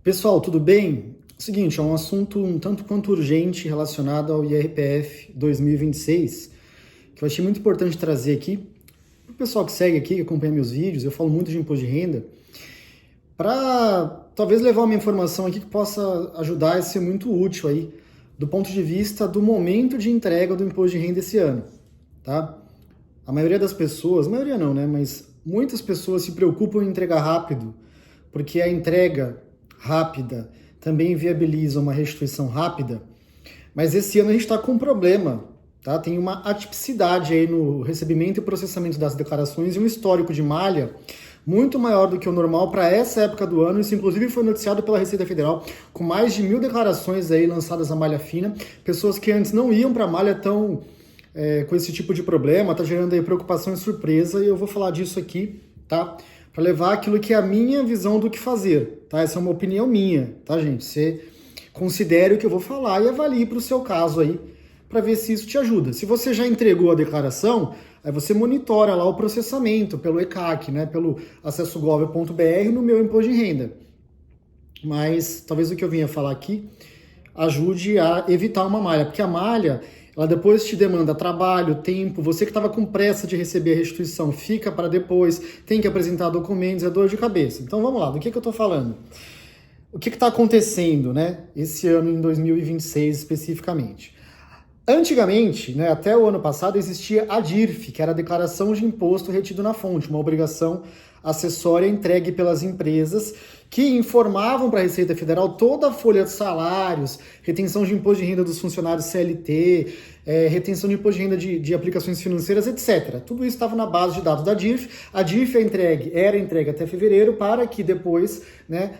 Pessoal, tudo bem? Seguinte, é um assunto um tanto quanto urgente relacionado ao IRPF 2026, que eu achei muito importante trazer aqui. O pessoal que segue aqui, que acompanha meus vídeos, eu falo muito de imposto de renda, para talvez levar uma informação aqui que possa ajudar e ser muito útil aí, do ponto de vista do momento de entrega do imposto de renda esse ano, tá? A maioria das pessoas, maioria não, né? Mas muitas pessoas se preocupam em entregar rápido, porque a entrega rápida também viabiliza uma restituição rápida, mas esse ano a gente está com um problema, tá? Tem uma atipicidade aí no recebimento e processamento das declarações e um histórico de malha muito maior do que o normal para essa época do ano. Isso inclusive foi noticiado pela Receita Federal, com mais de 1.000 declarações aí lançadas à malha fina. Pessoas que antes não iam para a malha estão com esse tipo de problema, está gerando aí preocupação e surpresa, e eu vou falar disso aqui, tá? Para levar aquilo que é a minha visão do que fazer, tá? Essa é uma opinião minha, tá, gente? Você considere o que eu vou falar e avalie para o seu caso aí, para ver se isso te ajuda. Se você já entregou a declaração, aí você monitora lá o processamento pelo ECAC, né? Pelo acessogov.br no meu imposto de renda. Mas talvez o que eu vinha falar aqui ajude a evitar uma malha, porque a malha, ela depois te demanda trabalho, tempo, você que estava com pressa de receber a restituição, fica para depois, tem que apresentar documentos, é dor de cabeça. Então vamos lá, do que eu estou falando? O que está acontecendo, né, esse ano em 2026 especificamente? Antigamente, né, até o ano passado, existia a DIRF, que era a Declaração de Imposto Retido na Fonte, uma obrigação acessória entregue pelas empresas que informavam para a Receita Federal toda a folha de salários, retenção de imposto de renda dos funcionários CLT, retenção de imposto de renda de aplicações financeiras, etc. Tudo isso estava na base de dados da DIRF. A DIRF era entregue até fevereiro para que depois, né,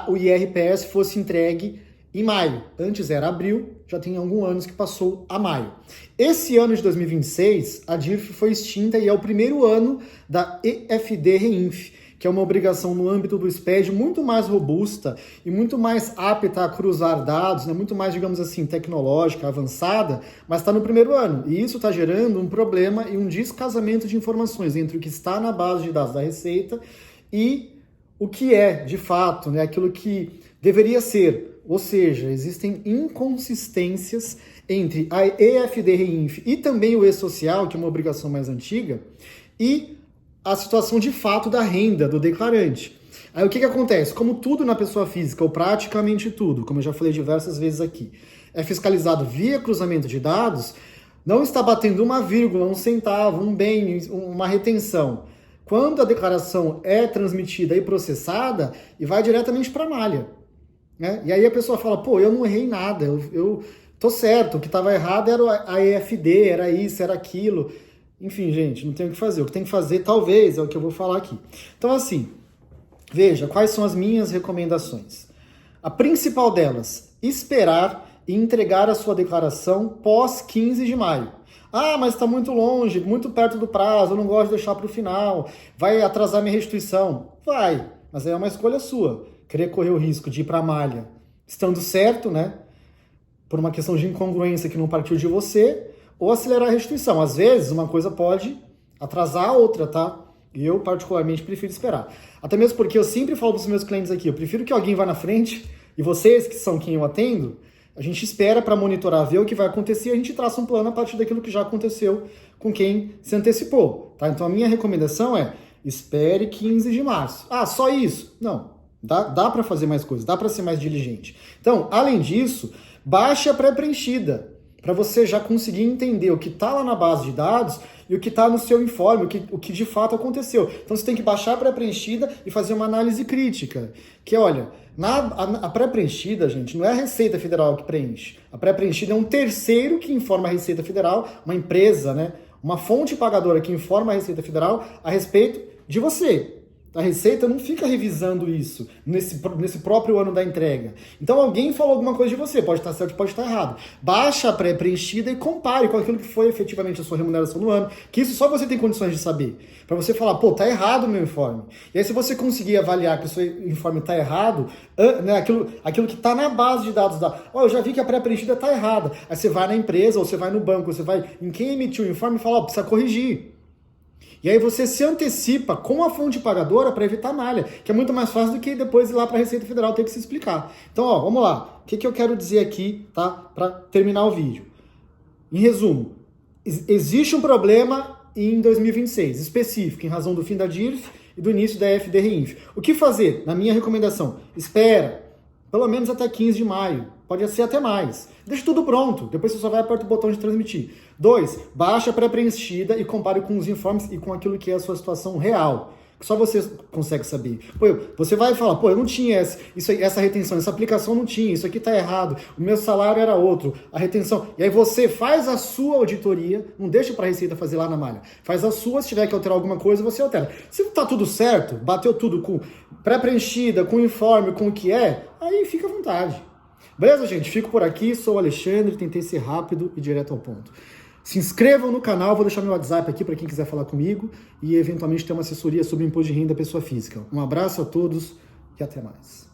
o IRPS fosse entregue em maio. Antes era abril, já tem alguns anos que passou a maio. Esse ano de 2026, a DIRF foi extinta e é o primeiro ano da EFD-REINF, que é uma obrigação no âmbito do SPED muito mais robusta e muito mais apta a cruzar dados, né, muito mais, digamos assim, tecnológica, avançada, mas está no primeiro ano. E isso está gerando um problema e um descasamento de informações entre o que está na base de dados da Receita e o que é, de fato, né, aquilo que deveria ser. Ou seja, existem inconsistências entre a EFD-REINF e também o E-Social, que é uma obrigação mais antiga, e a situação de fato da renda do declarante. Aí o que acontece? Como tudo na pessoa física, ou praticamente tudo, como eu já falei diversas vezes aqui, é fiscalizado via cruzamento de dados, não está batendo uma vírgula, um centavo, um bem, uma retenção. Quando a declaração é transmitida e processada, e vai diretamente para a malha. Né? E aí a pessoa fala, pô, eu não errei nada, eu tô certo, o que estava errado era a EFD, era isso, era aquilo. Enfim, gente, não tem o que fazer. O que tem que fazer, talvez, é o que eu vou falar aqui. Então, assim, veja, quais são as minhas recomendações. A principal delas, esperar e entregar a sua declaração pós 15 de maio. Ah, mas está muito longe, muito perto do prazo, eu não gosto de deixar para o final, vai atrasar minha restituição. Vai, mas é uma escolha sua. Querer correr o risco de ir para a malha estando certo, né? Por uma questão de incongruência que não partiu de você, ou acelerar a restituição. Às vezes, uma coisa pode atrasar a outra, tá? E eu, particularmente, prefiro esperar. Até mesmo porque eu sempre falo para os meus clientes aqui, eu prefiro que alguém vá na frente, e vocês, que são quem eu atendo, a gente espera para monitorar, ver o que vai acontecer, e a gente traça um plano a partir daquilo que já aconteceu com quem se antecipou, tá? Então, a minha recomendação é, espere 15 de março. Ah, só isso? Não. Dá para fazer mais coisas, dá para ser mais diligente. Então, além disso, baixe a pré-preenchida, para você já conseguir entender o que está lá na base de dados e o que está no seu informe, o que de fato aconteceu. Então você tem que baixar a pré-preenchida e fazer uma análise crítica. Que olha, a pré-preenchida, gente, não é a Receita Federal que preenche. A pré-preenchida é um terceiro que informa a Receita Federal, uma empresa, né, uma fonte pagadora que informa a Receita Federal a respeito de você. A Receita não fica revisando isso nesse próprio ano da entrega. Então alguém falou alguma coisa de você, pode estar certo, pode estar errado. Baixa a pré-preenchida e compare com aquilo que foi efetivamente a sua remuneração no ano, que isso só você tem condições de saber. Para você falar, pô, tá errado o meu informe. E aí se você conseguir avaliar que o seu informe tá errado, né, aquilo que tá na base de dados eu já vi que a pré-preenchida tá errada. Aí você vai na empresa, ou você vai no banco, você vai em quem emitiu o informe e fala, precisa corrigir. E aí você se antecipa com a fonte pagadora para evitar malha, que é muito mais fácil do que depois ir lá para a Receita Federal ter que se explicar. Então, ó, vamos lá. O que eu quero dizer aqui, tá? Para terminar o vídeo. Em resumo, existe um problema em 2026, específico, em razão do fim da DIRF e do início da FDR-INF. O que fazer? Na minha recomendação, espera, pelo menos até 15 de maio. Pode ser até mais. Deixa tudo pronto. Depois você só vai apertar o botão de transmitir. 2. Baixa pré-preenchida e compare com os informes e com aquilo que é a sua situação real. Só você consegue saber. Pô, você vai falar, pô, eu não tinha essa retenção, essa aplicação não tinha, isso aqui tá errado, o meu salário era outro, a retenção. E aí você faz a sua auditoria, não deixa pra Receita fazer lá na malha. Faz a sua, se tiver que alterar alguma coisa, você altera. Se tá tudo certo, bateu tudo com pré-preenchida, com informe, com o que é, aí fica à vontade. Beleza, gente? Fico por aqui, sou o Alexandre, tentei ser rápido e direto ao ponto. Se inscrevam no canal, vou deixar meu WhatsApp aqui para quem quiser falar comigo e eventualmente ter uma assessoria sobre imposto de renda da pessoa física. Um abraço a todos e até mais.